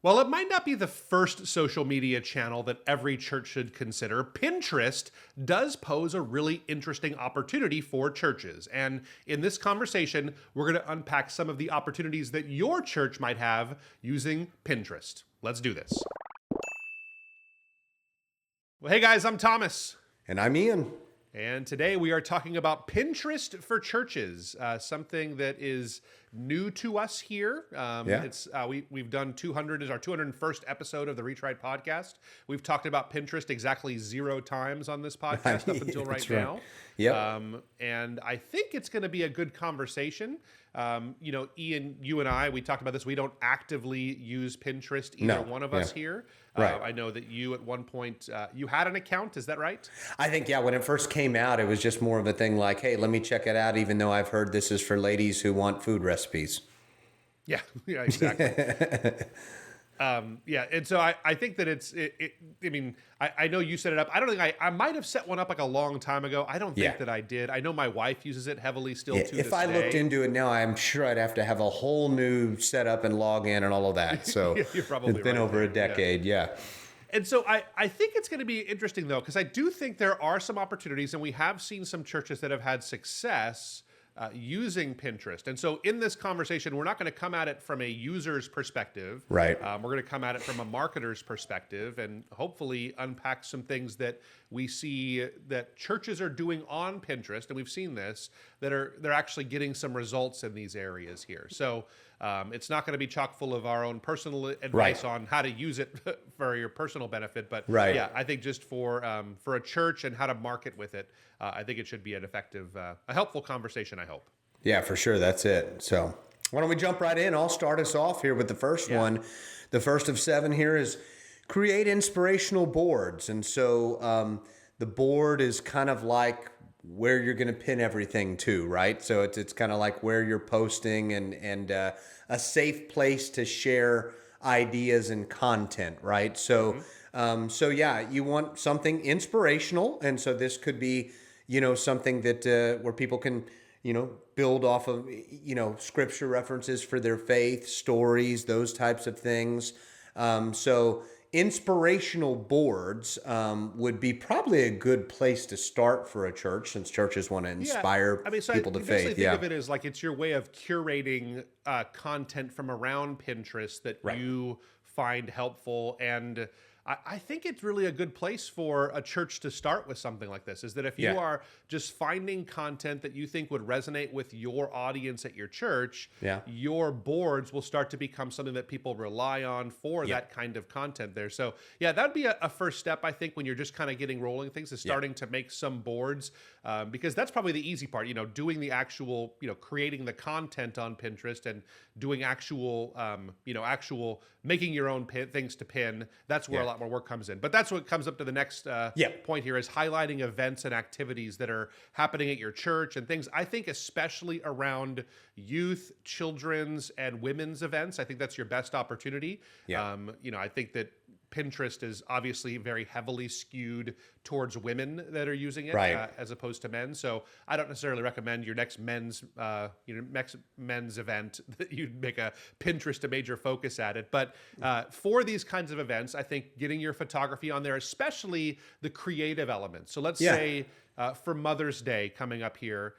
Well, it might not be the first social media channel that every church should consider. Pinterest does pose a really interesting opportunity for churches. And in this conversation, we're going to unpack some of the opportunities that your church might have using Pinterest. Let's do this. Well, hey guys, I'm Thomas. And I'm Ian. And today we are talking about Pinterest for churches, something that is new to us here. We've done 200 is our 201st episode of the REACHRIGHT podcast. We've talked about Pinterest exactly 0 times on this podcast up until right now. Yep. And I think it's going to be a good conversation. Ian, you and I, we talked about this. We don't actively use Pinterest, either one of us here. Right. I know that you at one point, you had an account. Is that right? I think, when it first came out, it was just more of a thing like, hey, let me check it out, even though I've heard this is for ladies who want food recipes. Yeah, exactly. And so I think that I know you set it up. I don't think I might have set one up like a long time ago. I don't think that I did. I know my wife uses it heavily still to this day. If I looked into it now, I'm sure I'd have to have a whole new setup and login and all of that. So You're probably it's been over a decade. Yeah. And so I think it's going to be interesting, though, because I do think there are some opportunities, and we have seen some churches that have had success using Pinterest. And so in this conversation, we're not going to come at it from a user's perspective. Right. We're going to come at it from a marketer's perspective and hopefully unpack some things that we see that churches are doing on Pinterest, and we've seen this, they're actually getting some results in these areas here. So it's not going to be chock full of our own personal advice on how to use it for your personal benefit, but I think just for a church and how to market with it, I think it should be an effective, a helpful conversation, I hope. Yeah, for sure. That's it. So why don't we jump right in? I'll start us off here with the first one. The first of 7 here is create inspirational boards. And so the board is kind of like where you're going to pin everything to, right? So it's kind of like where you're posting and a safe place to share ideas and content, right? So, you want something inspirational. And so this could be, something that where people can, build off of, scripture references for their faith, stories, those types of things. So inspirational boards would be probably a good place to start for a church, since churches want to inspire people to faith. Think of it as like it's your way of curating content from around Pinterest that you find helpful. And I think it's really a good place for a church to start with something like this, is that if you are just finding content that you think would resonate with your audience at your church, your boards will start to become something that people rely on for that kind of content there. So that would be a first step, I think, when you're just kind of getting rolling things, is starting to make some boards, because that's probably the easy part, doing the actual, creating the content on Pinterest and doing actual making your own things to pin. That's where a lot more work comes in. But that's what comes up to the next point here, is highlighting events and activities that are happening at your church and things. I think especially around youth, children's, and women's events, I think that's your best opportunity. I think that Pinterest is obviously very heavily skewed towards women that are using it, as opposed to men. So I don't necessarily recommend your next men's event that you make a Pinterest a major focus at it. But for these kinds of events, I think getting your photography on there, especially the creative elements. So let's say for Mother's Day coming up here,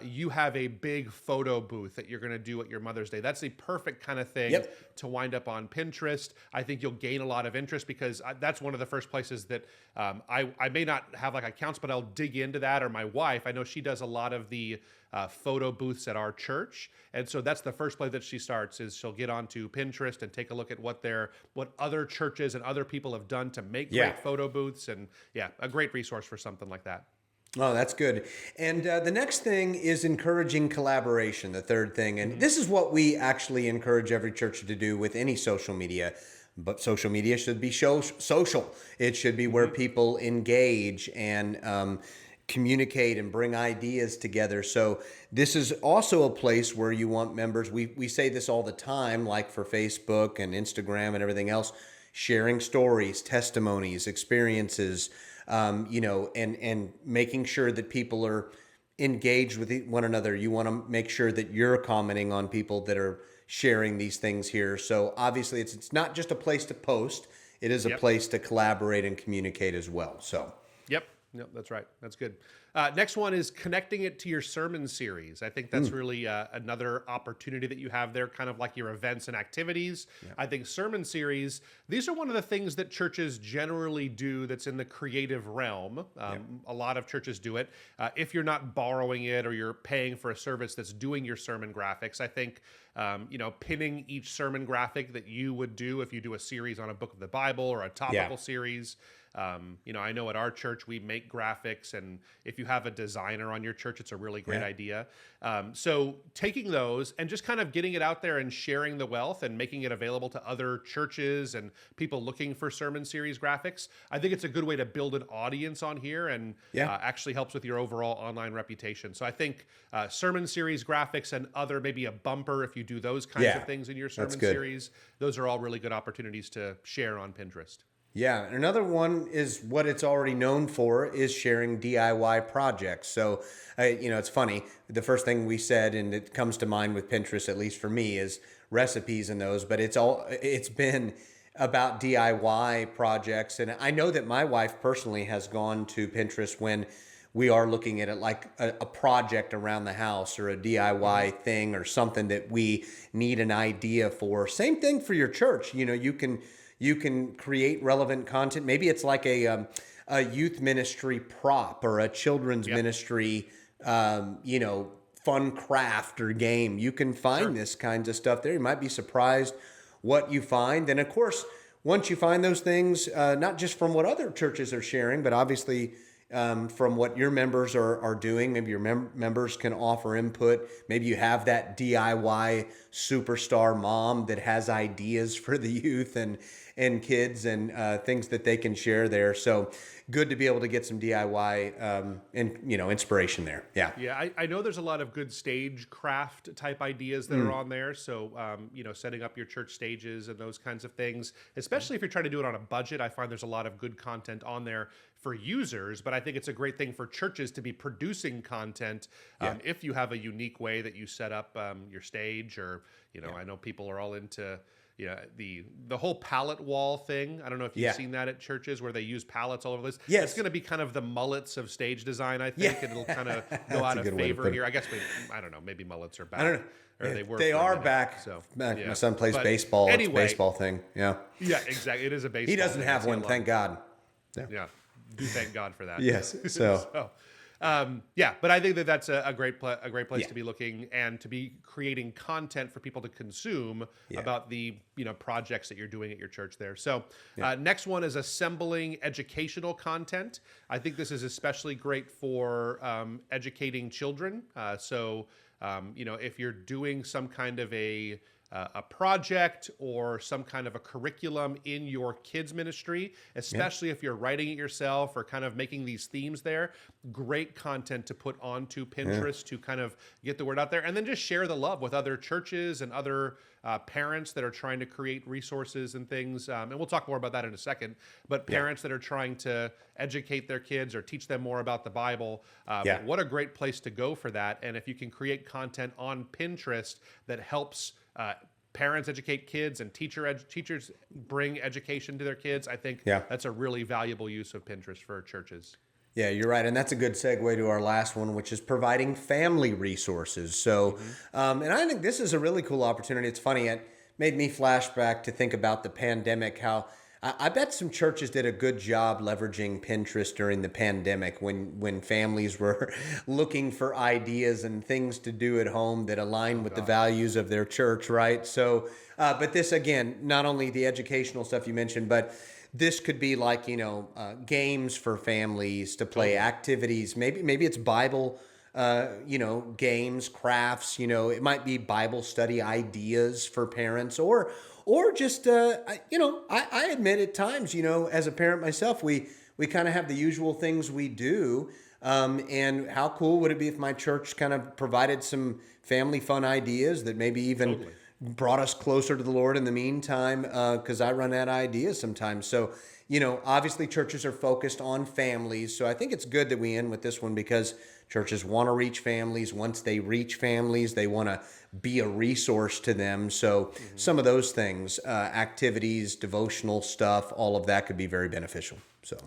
you have a big photo booth that you're going to do at your Mother's Day. That's the perfect kind of thing to wind up on Pinterest. I think you'll gain a lot of interest, because that's one of the first places that I may not have like accounts, but I'll dig into that. Or my wife, I know she does a lot of the photo booths at our church. And so that's the first place that she starts, is she'll get onto Pinterest and take a look at what other churches and other people have done to make great photo booths. And a great resource for something like that. Oh, that's good. And the next thing is encouraging collaboration, the third thing. And this is what we actually encourage every church to do with any social media. But social media should be social. It should be where people engage and communicate and bring ideas together. So this is also a place where you want members. We say this all the time, like for Facebook and Instagram and everything else, sharing stories, testimonies, experiences, and making sure that people are engaged with one another. You want to make sure that you're commenting on people that are sharing these things here. So obviously it's not just a place to post, it is a place to collaborate and communicate as well. So Yep. Yep, that's right. That's good. Next one is connecting it to your sermon series. I think that's really another opportunity that you have there, kind of like your events and activities. Yeah. I think sermon series, these are one of the things that churches generally do that's in the creative realm. A lot of churches do it. If you're not borrowing it or you're paying for a service that's doing your sermon graphics, I think pinning each sermon graphic that you would do if you do a series on a book of the Bible or a topical series. I know at our church we make graphics, and if you have a designer on your church, it's a really great idea. So taking those and just kind of getting it out there and sharing the wealth and making it available to other churches and people looking for sermon series graphics, I think it's a good way to build an audience on here and actually helps with your overall online reputation. So I think sermon series graphics and other, maybe a bumper if you do those kinds of things in your sermon series, those are all really good opportunities to share on Pinterest. Yeah, another one is what it's already known for is sharing DIY projects. So, it's funny. The first thing we said, and it comes to mind with Pinterest, at least for me, is recipes and those. But it's been about DIY projects, and I know that my wife personally has gone to Pinterest when we are looking at it like a project around the house or a DIY thing or something that we need an idea for. Same thing for your church. You can create relevant content. Maybe it's like a youth ministry prop or a children's ministry, fun craft or game. You can find this kinds of stuff there. You might be surprised what you find. And of course, once you find those things, not just from what other churches are sharing, but obviously from what your members are doing. Maybe your members can offer input. Maybe you have that DIY superstar mom that has ideas for the youth and kids and things that they can share there. So good to be able to get some DIY inspiration there. Yeah. Yeah, I know there's a lot of good stage craft type ideas that are on there. So, setting up your church stages and those kinds of things, especially if you're trying to do it on a budget, I find there's a lot of good content on there for users, but I think it's a great thing for churches to be producing content if you have a unique way that you set up your stage or, I know people are all into the whole pallet wall thing. I don't know if you've seen that at churches where they use pallets all over this. Yes. It's going to be kind of the mullets of stage design, I think, and it'll kind of go out of favor here. I guess, I don't know, maybe mullets are back. I don't know. Or they were. They are back. So my son plays baseball. Anyway, it's a baseball thing. Yeah. Yeah, exactly. It is a baseball. He doesn't have one, thank God. Yeah. Do thank God for that. Yes. So. But I think that's a great place to be looking and to be creating content for people to consume about the projects that you're doing at your church there. So next one is assembling educational content. I think this is especially great for educating children. If you're doing some kind of a project or some kind of a curriculum in your kids ministry, especially if you're writing it yourself or kind of making these themes there, great content to put onto Pinterest to kind of get the word out there, and then just share the love with other churches and other parents that are trying to create resources and things. And we'll talk more about that in a second, but parents that are trying to educate their kids or teach them more about the Bible, what a great place to go for that. And if you can create content on Pinterest that helps parents educate kids and teachers bring education to their kids, I think that's a really valuable use of Pinterest for churches. Yeah, you're right. And that's a good segue to our last one, which is providing family resources. So, and I think this is a really cool opportunity. It's funny. It made me flashback to think about the pandemic, how I bet some churches did a good job leveraging Pinterest during the pandemic when families were looking for ideas and things to do at home that align with the values of their church, right? So, but this, again, not only the educational stuff you mentioned, but this could be like, games for families to play, activities. Maybe it's Bible, games, crafts, it might be Bible study ideas for parents or just, I admit at times, as a parent myself, we kind of have the usual things we do. And how cool would it be if my church kind of provided some family fun ideas that maybe even brought us closer to the Lord in the meantime, because I run out of ideas sometimes. So, obviously churches are focused on families. So I think it's good that we end with this one because churches want to reach families. Once they reach families, they want to be a resource to them. So some of those things, activities, devotional stuff, all of that could be very beneficial. So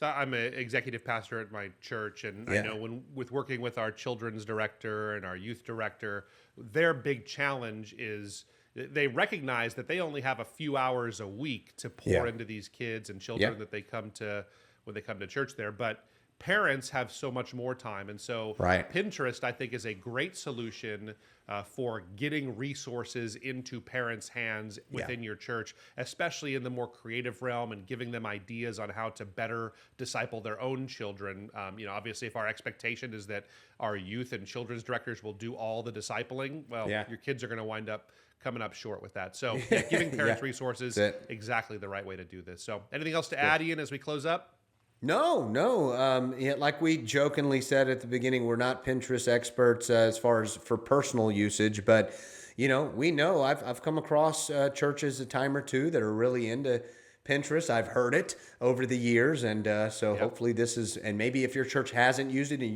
I'm an executive pastor at my church, and I know with working with our children's director and our youth director, their big challenge is they recognize that they only have a few hours a week to pour into these kids and children that they come to when they come to church there. But parents have so much more time. And so Pinterest, I think, is a great solution for getting resources into parents' hands within your church, especially in the more creative realm and giving them ideas on how to better disciple their own children. Obviously, if our expectation is that our youth and children's directors will do all the discipling, well, your kids are going to wind up coming up short with that. So giving parents resources, exactly the right way to do this. So anything else to add, Ian, as we close up? No. Like we jokingly said at the beginning, we're not Pinterest experts as far as for personal usage, but we know I've come across churches a time or two that are really into Pinterest. I've heard it over the years, and so hopefully this is. And maybe if your church hasn't used it and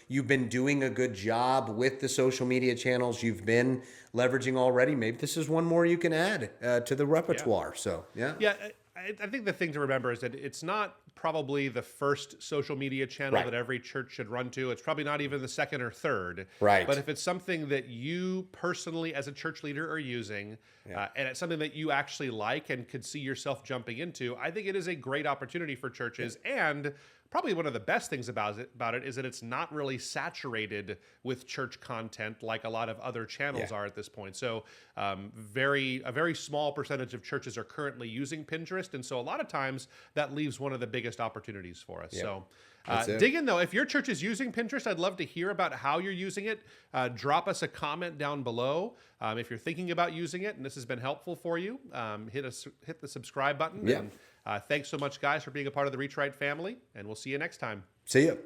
you've been doing a good job with the social media channels you've been leveraging already, maybe this is one more you can add to the repertoire. So I think the thing to remember is that it's not probably the first social media channel that every church should run to. It's probably not even the second or third. Right. But if it's something that you personally as a church leader are using, and it's something that you actually like and could see yourself jumping into, I think it is a great opportunity for churches. And probably one of the best things about it is that it's not really saturated with church content like a lot of other channels are at this point. So a very small percentage of churches are currently using Pinterest. And so a lot of times that leaves one of the biggest opportunities for us. So dig in, though. If your church is using Pinterest, I'd love to hear about how you're using it. Drop us a comment down below. If you're thinking about using it and this has been helpful for you, hit the subscribe button. And thanks so much, guys, for being a part of the Reach Right family, and we'll see you next time. See you.